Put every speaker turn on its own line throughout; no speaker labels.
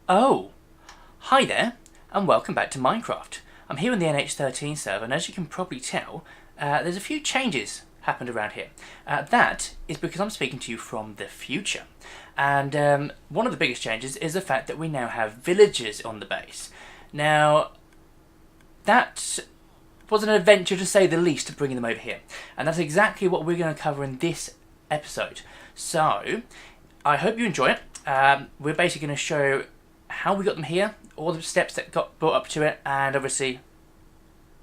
Oh, hi there, and welcome back to Minecraft. I'm here in the NH13 server, and as you can probably tell, there's a few changes happened around here. That is because I'm speaking to you from the future. And one of the biggest changes is the fact that we now have villagers on the base. Now, that was an adventure to say the least to bringing them over here. And that's exactly what we're going to cover in this episode. So, I hope you enjoy it. We're basically going to show how we got them here, all the steps that got brought up to it, and obviously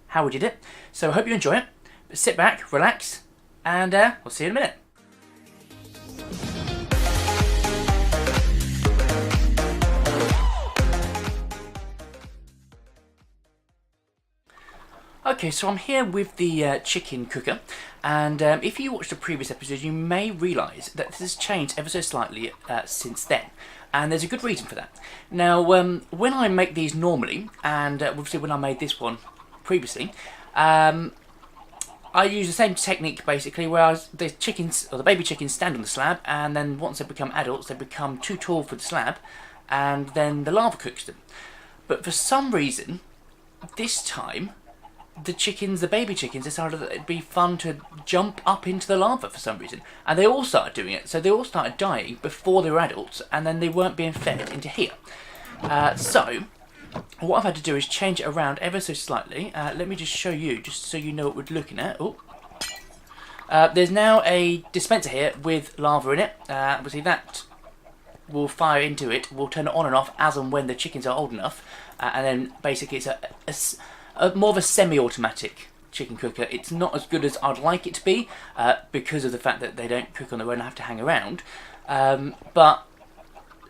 how we did it. So I hope you enjoy it. But sit back, relax, and we'll see you in a minute. Okay, so I'm here with the chicken cooker, and if you watched the previous episode, you may realise that this has changed ever so slightly since then. And there's a good reason for that. Now, when I make these normally, and obviously when I made this one previously, I use the same technique basically, where the chickens, or the baby chickens, stand on the slab, and then once they become adults, they become too tall for the slab, and then the larva cooks them. But for some reason, this time, the baby chickens, decided that it'd be fun to jump up into the lava for some reason. And they all started doing it. So they all started dying before they were adults, and then they weren't being fed into here. So, what I've had to do is change it around ever so slightly. Let me just show you, just so you know what we're looking at. Oh. There's now a dispenser here with lava in it. Obviously that will fire into it. We'll turn it on and off as and when the chickens are old enough. And then basically it's more of a semi-automatic chicken cooker. It's not as good as I'd like it to be because of the fact that they don't cook on their own and have to hang around. But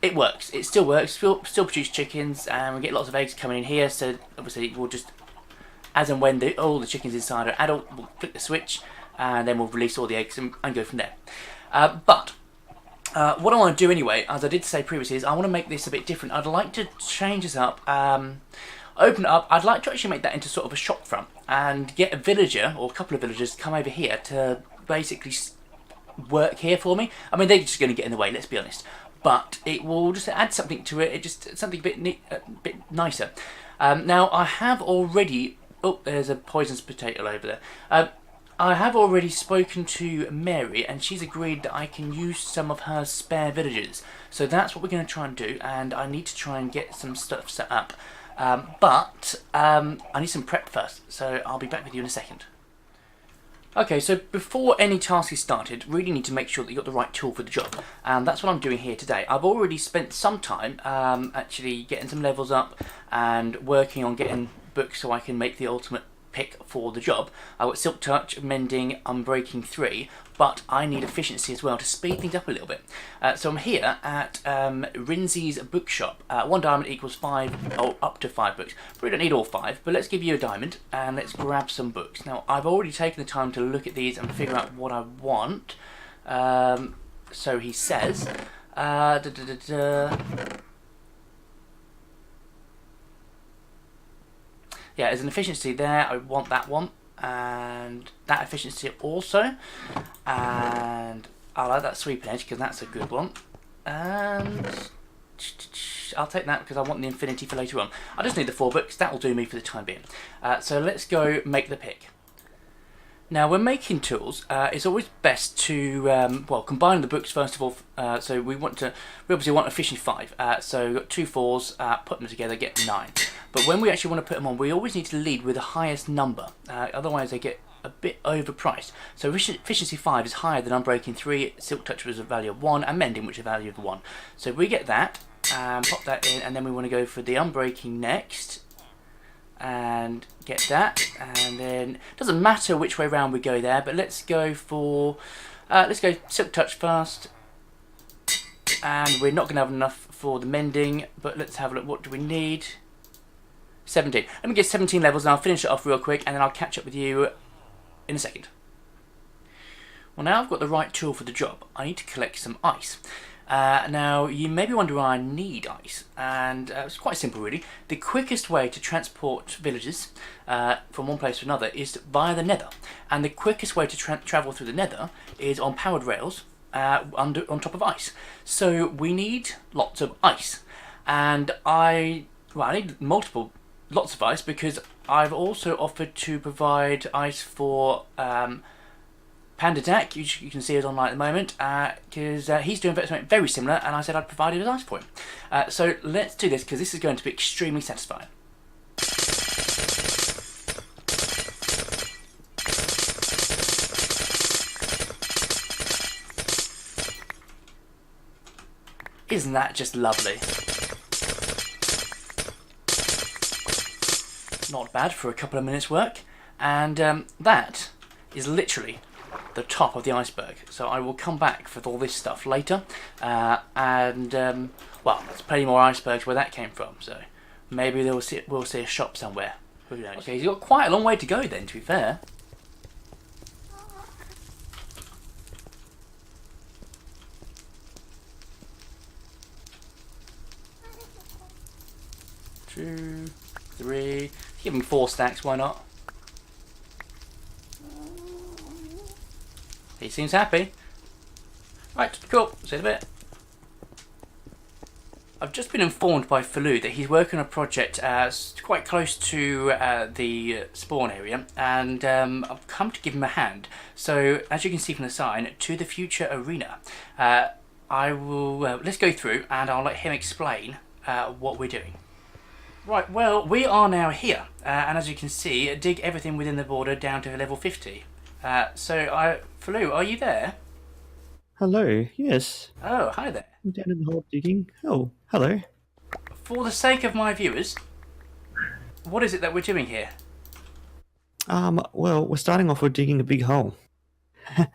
it works. It still works. Still produce chickens, and we get lots of eggs coming in here. So obviously we'll just, as and when all the chickens inside are adult, we'll flick the switch, and then we'll release all the eggs and go from there. But what I want to do anyway, as I did say previously, is I want to make this a bit different. I'd like to change this up. Open it up. I'd like to actually make that into sort of a shop front and get a villager or a couple of villagers to come over here to basically work here for me. I mean, they're just going to get in the way, let's be honest, but it will just add something to it. It just something a bit nicer. Now I have already. Oh, there's a poisonous potato over there. I have already spoken to Mary, and she's agreed that I can use some of her spare villagers. So that's what we're going to try and do, and I need to try and get some stuff set up. But I need some prep first, so I'll be back with you in a second. Okay, so before any task is started, really need to make sure that you've got the right tool for the job, and that's what I'm doing here today. I've already spent some time actually getting some levels up and working on getting books so I can make the ultimate pick for the job. I've got Silk Touch, Mending, Unbreaking 3, but I need efficiency as well to speed things up a little bit. So I'm here at Rinzi's bookshop. 1 diamond equals 5, or up to 5 books. But we don't need all 5, but let's give you a diamond and let's grab some books. Now I've already taken the time to look at these and figure out what I want. So he says, yeah, there's an efficiency there. I want that one, and that efficiency also, and I like that sweeping edge because that's a good one, and I'll take that because I want the infinity for later on. I just need the 4 books. That will do me for the time being. So let's go make the pick. Now, when making tools, it's always best to well, combine the books first of all. So we obviously want efficiency 5. So we've got 2 4s, put them together, get 9. But when we actually want to put them on, we always need to lead with the highest number. Otherwise, they get a bit overpriced. So efficiency 5 is higher than Unbreaking 3. Silk Touch was a value of 1, and Mending, which is a value of 1. So we get that, pop that in, and then we want to go for the Unbreaking next. And get that, and then it doesn't matter which way round we go there, but let's go for Silk Touch first, and we're not going to have enough for the Mending, but let's have a look. What do we need? 17. Let me get 17 levels and I'll finish it off real quick, and then I'll catch up with you in a second. Well, now I've got the right tool for the job. I need to collect some ice. Now, you may be wondering why I need ice, and it's quite simple really. The quickest way to transport villagers from one place to another is via the Nether, and the quickest way to travel through the Nether is on powered rails on top of ice. So we need lots of ice, and I need lots of ice, because I've also offered to provide ice for Panda Deck. You can see it online at the moment, because he's doing something very similar, and I said I'd provide his ice for him. So let's do this, because this is going to be extremely satisfying. Isn't that just lovely? Not bad for a couple of minutes work, and that is literally the top of the iceberg. So I will come back with all this stuff later, well, there's plenty more icebergs where that came from, so maybe we'll see a shop somewhere. Who knows? Okay, he's got quite a long way to go then, to be fair. Two, three. Give him 4 stacks, why not? He seems happy. Right, cool. See you in a bit. I've just been informed by Falou that he's working on a project quite close to the spawn area, and I've come to give him a hand. So, as you can see from the sign, to the future arena. I will. Let's go through, and I'll let him explain what we're doing. Right, well, we are now here, and as you can see, dig everything within the border down to level 50. Falou, are you there?
Hello, yes.
Oh, hi there.
I'm down in the hole digging. Oh, hello.
For the sake of my viewers, what is it that we're doing here?
Well, we're starting off with digging a big hole.
Okay.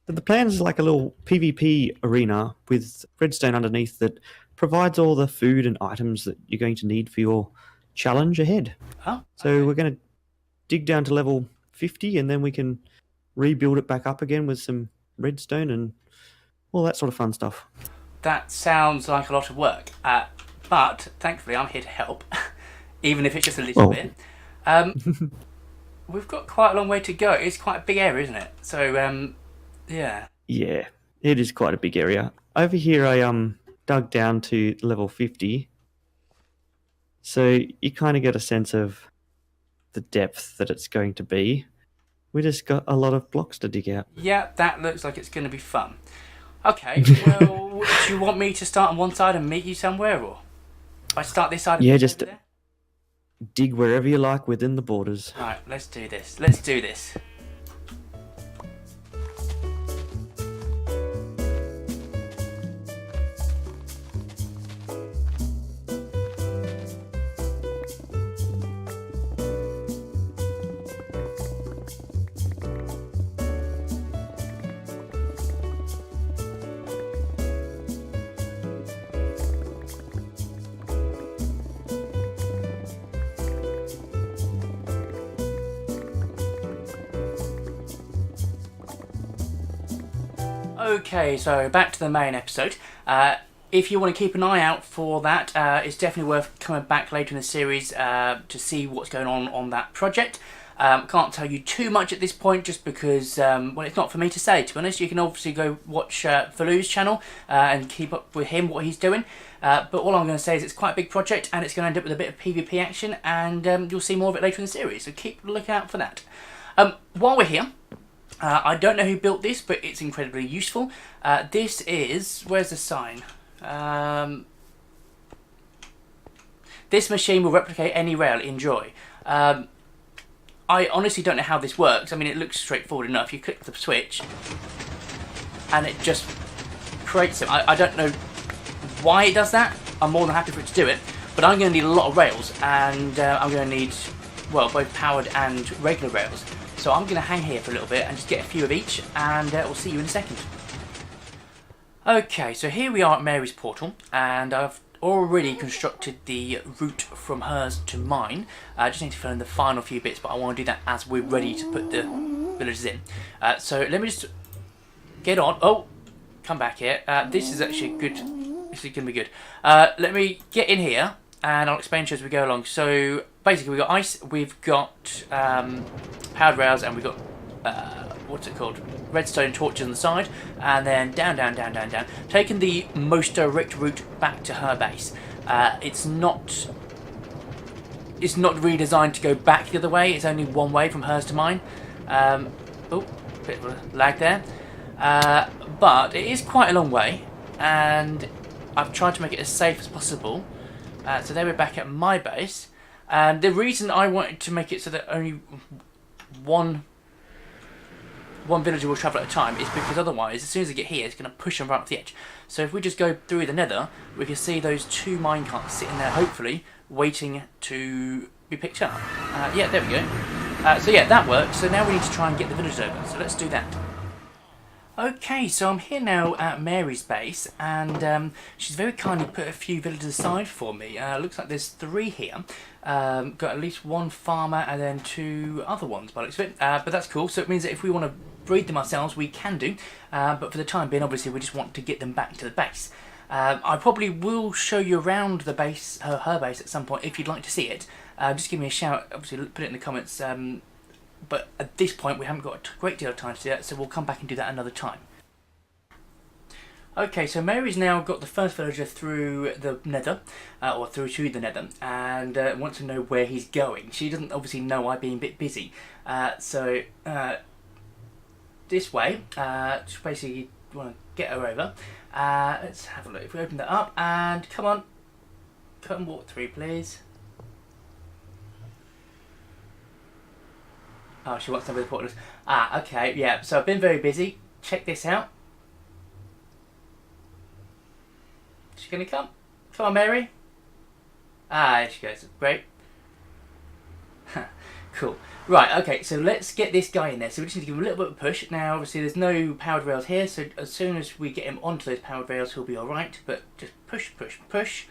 But the plan is like a little PvP arena with redstone underneath that provides all the food and items that you're going to need for your challenge ahead.
Oh, okay.
So we're going to dig down to level 50, and then we can rebuild it back up again with some redstone and all that sort of fun stuff.
That sounds like a lot of work, but thankfully I'm here to help, even if it's just a little bit. We've got quite a long way to go. It's quite a big area, isn't it? So, yeah.
Yeah, it is quite a big area. Over here I dug down to level 50, so you kind of get a sense of the depth that it's going to be. We just got a lot of blocks to dig out.
Yeah, that looks like it's going to be fun. Okay, well, do you want me to start on one side and meet you somewhere, or if I start this side?
Yeah, just dig wherever you like within the borders.
Right, let's do this. Let's do this. Okay, so back to the main episode. If you want to keep an eye out for that, it's definitely worth coming back later in the series to see what's going on that project. Can't tell you too much at this point, just because, well, it's not for me to say, to be honest. You can obviously go watch Falou's channel and keep up with him, what he's doing. But all I'm going to say is it's quite a big project, and it's going to end up with a bit of PvP action, and you'll see more of it later in the series, so keep a look out for that. While we're here, I don't know who built this, but it's incredibly useful. This is... where's the sign? This machine will replicate any rail. Enjoy. I honestly don't know how this works. I mean, it looks straightforward enough. You click the switch, and it just creates them. I don't know why it does that. I'm more than happy for it to do it. But I'm going to need a lot of rails, and I'm going to need, well, both powered and regular rails. So I'm going to hang here for a little bit and just get a few of each, and we'll see you in a second. Okay, so here we are at Mary's portal, and I've already constructed the route from hers to mine. I just need to fill in the final few bits, but I want to do that as we're ready to put the villagers in. So let me just get on. Oh, come back here. This is actually good. This is going to be good. Let me get in here, and I'll explain to you as we go along. So basically, we've got ice, we've got powered rails, and we've got what's it called? Redstone torches on the side, and then down, down, down, down, down. Taking the most direct route back to her base. It's not really designed to go back the other way. It's only one way from hers to mine. Oh, bit of a lag there. But it is quite a long way, and I've tried to make it as safe as possible. So there we're back at my base. And the reason I wanted to make it so that only one villager will travel at a time is because otherwise, as soon as they get here, it's going to push them right off the edge. So if we just go through the Nether, we can see those 2 minecarts sitting there, hopefully, waiting to be picked up. Yeah, there we go. So yeah, that works. So now we need to try and get the villagers over. So let's do that. Okay, so I'm here now at Mary's base, and she's very kindly put a few villagers aside for me. Looks like there's 3 here. Got at least 1 farmer and then 2 other ones by the looks of it. But that's cool, so it means that if we want to breed them ourselves, we can do. But for the time being, obviously, we just want to get them back to the base. I probably will show you around the base, her base at some point, if you'd like to see it. Just give me a shout, obviously put it in the comments. But at this point we haven't got a great deal of time to do that, so we'll come back and do that another time. Okay, so Mary's now got the first villager through the Nether, or through to the Nether, and wants to know where he's going. She doesn't obviously know I'm being a bit busy, so this way, just basically want to get her over. Let's have a look. If we open that up, and come on, come and walk through, please. Oh, she wants to know where the portal is. Okay, yeah. So I've been very busy. Check this out. Is she going to come? Come on, Mary. There she goes. Great. Cool. Right, okay, so let's get this guy in there. So we just need to give him a little bit of a push. Now, obviously, there's no powered rails here, so as soon as we get him onto those powered rails, he'll be alright. But just push, push, push.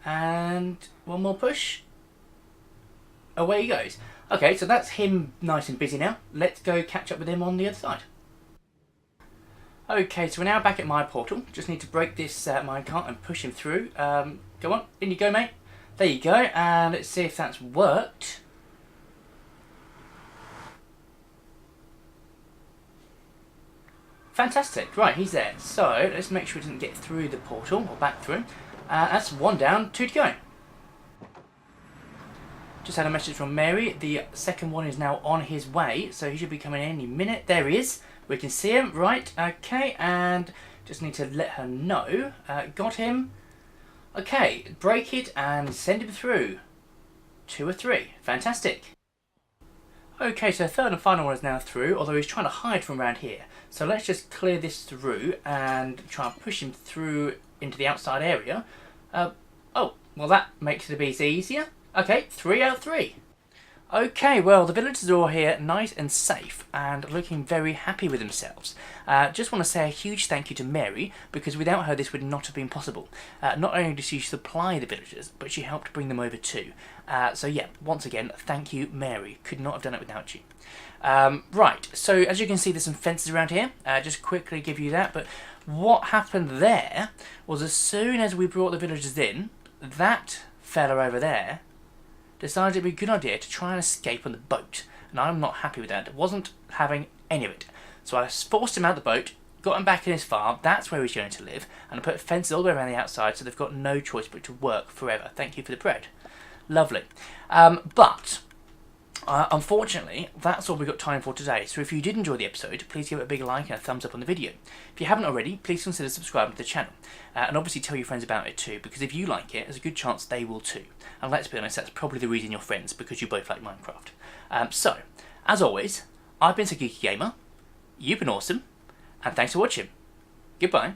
And 1 more push. Away he goes. Okay, so that's him nice and busy now. Let's go catch up with him on the other side. Okay, so we're now back at my portal. Just need to break this minecart and push him through. Go on, in you go, mate. There you go, and let's see if that's worked. Fantastic, right, he's there. So, let's make sure he doesn't get through the portal, or back through. That's 1 down, 2 to go. Just had a message from Mary. The second one is now on his way, so he should be coming in any minute. There he is. We can see him. Right, okay, and just need to let her know. Got him. Okay, break it and send him through. 2 or 3. Fantastic. Okay, so third and final one is now through, although he's trying to hide from around here. So let's just clear this through and try and push him through into the outside area. Oh, well that makes it a bit easier. Okay, 3 out of 3. Okay, well, the villagers are all here nice and safe and looking very happy with themselves. Just want to say a huge thank you to Mary, because without her this would not have been possible. Not only did she supply the villagers, but she helped bring them over too. So yeah, once again, thank you, Mary. Could not have done it without you. Right, so as you can see, there's some fences around here. Just quickly give you that, but what happened there was as soon as we brought the villagers in, that fella over there decided it'd be a good idea to try and escape on the boat. And I'm not happy with that. I wasn't having any of it. So I forced him out of the boat, got him back in his farm, that's where he's going to live, and I put fences all the way around the outside so they've got no choice but to work forever. Thank you for the bread. Lovely. But unfortunately, that's all we've got time for today. So if you did enjoy the episode, please give it a big like and a thumbs up on the video. If you haven't already, please consider subscribing to the channel. And obviously tell your friends about it too, because if you like it, there's a good chance they will too. And let's be honest, that's probably the reason you're friends, because you both like Minecraft. So, as always, I've been Geeky Gamer, you've been awesome, and thanks for watching. Goodbye.